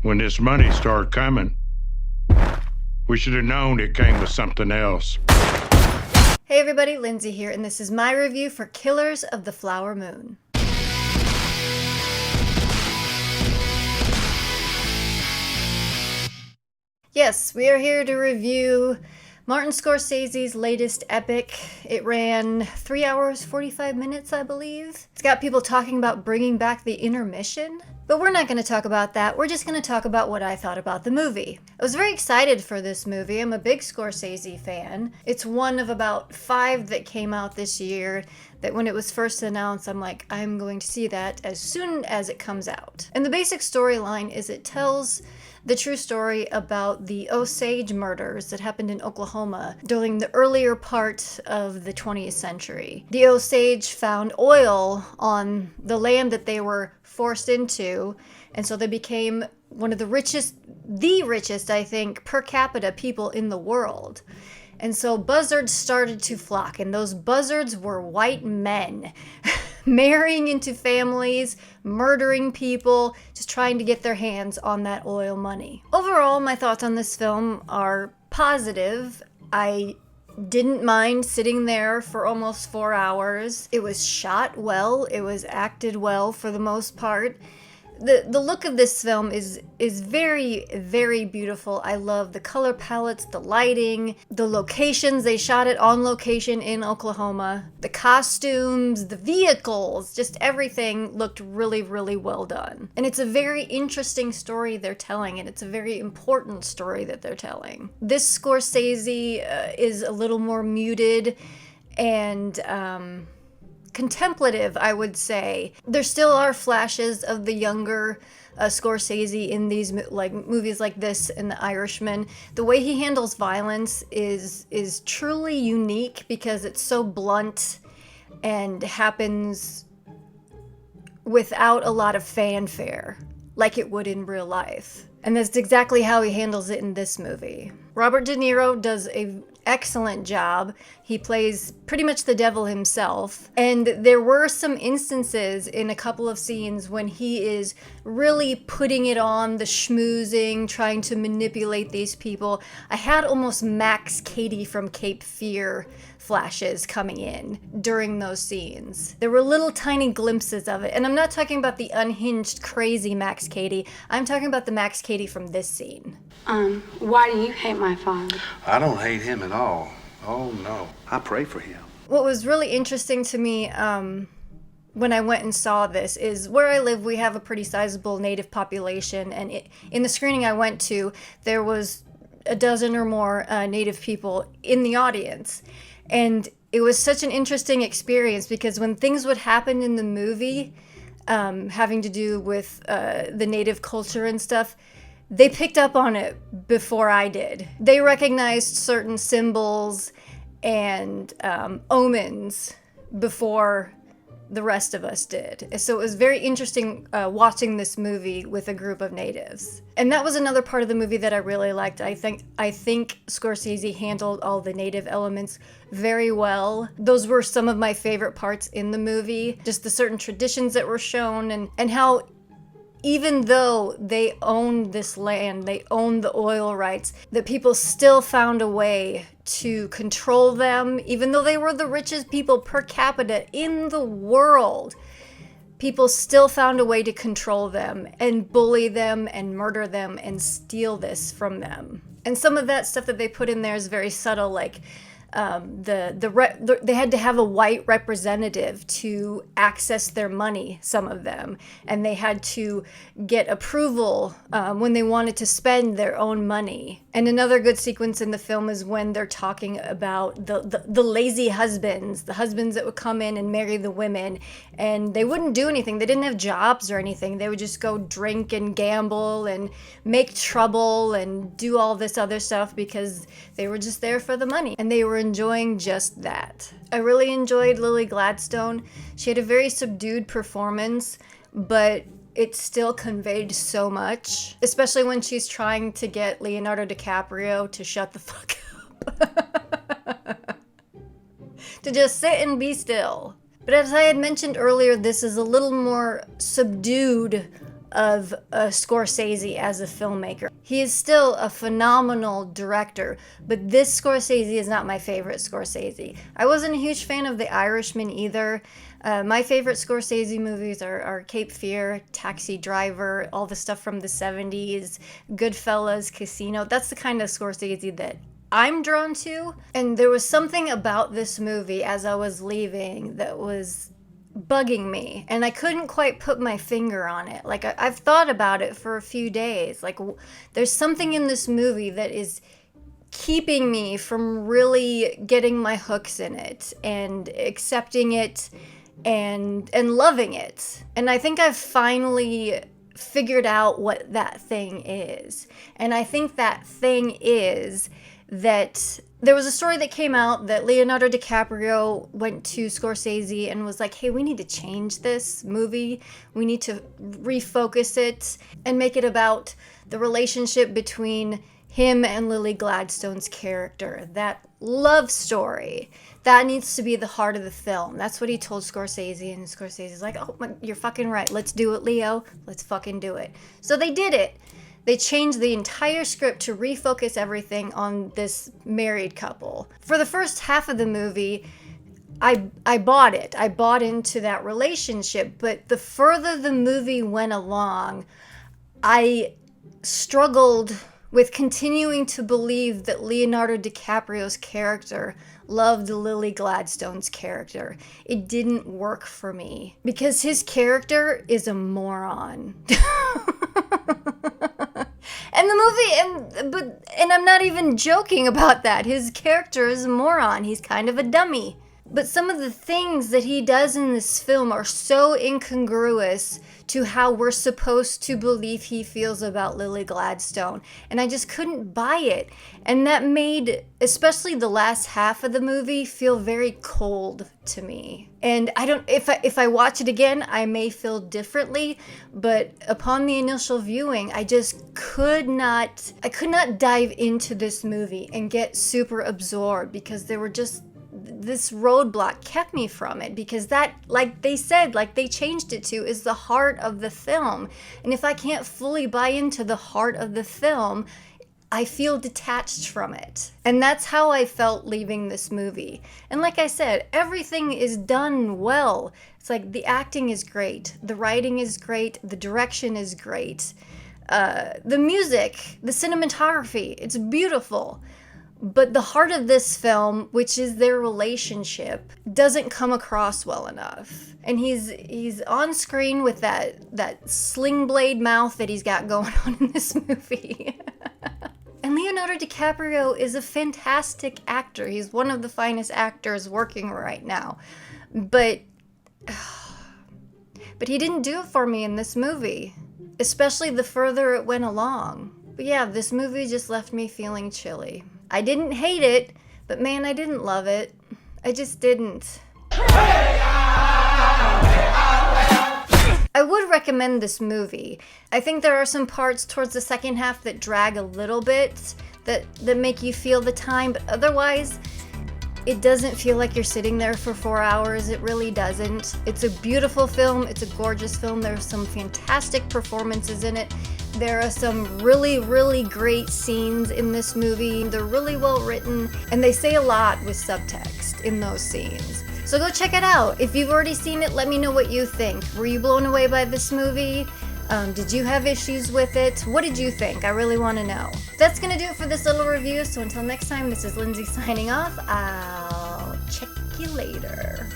When this money started coming, we should have known it came with something else. Hey everybody, Lindsay here, and this is my review for Killers of the Flower Moon. Yes, we are here to review Martin Scorsese's latest epic. It ran 3 hours, 45 minutes, I believe. It's got people talking about bringing back the intermission. But we're not going to talk about that. We're just going to talk about what I thought about the movie. I was very excited for this movie. I'm a big Scorsese fan. It's one of about 5 that came out this year that when it was first announced, I'm like, I'm going to see that as soon as it comes out. And the basic storyline is it tells the true story about the Osage murders that happened in Oklahoma during the earlier part of the 20th century. The Osage found oil on the land that they were forced into, and so they became one of the richest, I think, per capita people in the world. And so buzzards started to flock, and those buzzards were white men marrying into families, murdering people, just trying to get their hands on that oil money. Overall, my thoughts on this film are positive. I didn't mind sitting there for almost 4 hours. It was shot well. It was acted well for the most part. The look of this film is very, very beautiful. I love the color palettes, the lighting, the locations. They shot it on location in Oklahoma. The costumes, the vehicles, just everything looked really, really well done. And it's a very interesting story they're telling, and it's a very important story that they're telling. This Scorsese is a little more muted and contemplative, I would say. There still are flashes of the younger Scorsese in these movies like this and The Irishman. The way he handles violence is truly unique because it's so blunt and happens without a lot of fanfare, like it would in real life. And that's exactly how he handles it in this movie. Robert De Niro does an excellent job. He plays pretty much the devil himself. And there were some instances in a couple of scenes when he is really putting it on, the schmoozing, trying to manipulate these people. I had almost Max Cady from Cape Fear flashes coming in during those scenes. There were little tiny glimpses of it. And I'm not talking about the unhinged, crazy Max Cady. I'm talking about the Max Cady from this scene. Why do you hate my father? I don't hate him at all. Oh, no. I pray for him. What was really interesting to me when I went and saw this is where I live, we have a pretty sizable Native population. And in the screening I went to, there was a dozen or more Native people in the audience. And it was such an interesting experience because when things would happen in the movie having to do with the Native culture and stuff, they picked up on it before I did. They recognized certain symbols and omens before the rest of us did. So it was very interesting watching this movie with a group of natives. And that was another part of the movie that I really liked. I think Scorsese handled all the native elements very well. Those were some of my favorite parts in the movie. Just the certain traditions that were shown and how even though they owned this land, they owned the oil rights, that people still found a way to control them, even though they were the richest people per capita in the world. People still found a way to control them and bully them and murder them and steal this from them. And some of that stuff that they put in there is very subtle, like they had to have a white representative to access their money, some of them, and they had to get approval when they wanted to spend their own money. And another good sequence in the film is when they're talking about the lazy husbands, the husbands that would come in and marry the women, and they wouldn't do anything. They didn't have jobs or anything. They would just go drink and gamble and make trouble and do all this other stuff because they were just there for the money, and they were enjoying just that. I really enjoyed Lily Gladstone. She had a very subdued performance, but it still conveyed so much, especially when she's trying to get Leonardo DiCaprio to shut the fuck up. To just sit and be still. But as I had mentioned earlier, this is a little more subdued of Scorsese as a filmmaker. He is still a phenomenal director, but this Scorsese is not my favorite Scorsese. I wasn't a huge fan of The Irishman either. My favorite Scorsese movies are Cape Fear, Taxi Driver, all the stuff from the 70s, Goodfellas, Casino. That's the kind of Scorsese that I'm drawn to. And there was something about this movie as I was leaving that was bugging me, and I couldn't quite put my finger on it. Like, I've thought about it for a few days. Like, there's something in this movie that is keeping me from really getting my hooks in it and accepting it and loving it. And I think I've finally figured out what that thing is. And I think that thing is that there was a story that came out that Leonardo DiCaprio went to Scorsese and was like, hey, we need to change this movie. We need to refocus it and make it about the relationship between him and Lily Gladstone's character. That love story. That needs to be the heart of the film. That's what he told Scorsese, and Scorsese's like, oh, you're fucking right. Let's do it, Leo. Let's fucking do it. So they did it. They changed the entire script to refocus everything on this married couple. For the first half of the movie, I bought it. I bought into that relationship. But the further the movie went along, I struggled with continuing to believe that Leonardo DiCaprio's character loved Lily Gladstone's character. It didn't work for me because his character is a moron. And the movie, and I'm not even joking about that. His character is a moron. He's kind of a dummy. But some of the things that he does in this film are so incongruous to how we're supposed to believe he feels about Lily Gladstone. And I just couldn't buy it. And that made, especially the last half of the movie, feel very cold to me. And if I watch it again, I may feel differently. But upon the initial viewing, I could not dive into this movie and get super absorbed because there were just this roadblock kept me from it, because that, like they said, like they changed it to, is the heart of the film. And if I can't fully buy into the heart of the film, I feel detached from it. And that's how I felt leaving this movie. And like I said, everything is done well. It's like the acting is great, the writing is great, the direction is great, the music, the cinematography, it's beautiful. But the heart of this film, which is their relationship, doesn't come across well enough. And he's on screen with that sling blade mouth that he's got going on in this movie. And Leonardo DiCaprio is a fantastic actor. He's one of the finest actors working right now. But he didn't do it for me in this movie, especially the further it went along. But yeah, this movie just left me feeling chilly. I didn't hate it, but man, I didn't love it. I just didn't. I would recommend this movie. I think there are some parts towards the second half that drag a little bit, that make you feel the time, but otherwise, it doesn't feel like you're sitting there for 4 hours. It really doesn't. It's a beautiful film. It's a gorgeous film. There's some fantastic performances in it. There are some really, really great scenes in this movie. They're really well written, and they say a lot with subtext in those scenes. So go check it out. If you've already seen it, let me know what you think. Were you blown away by this movie? Did you have issues with it? What did you think? I really want to know. That's going to do it for this little review. So until next time, this is Lindsay signing off. I'll check you later.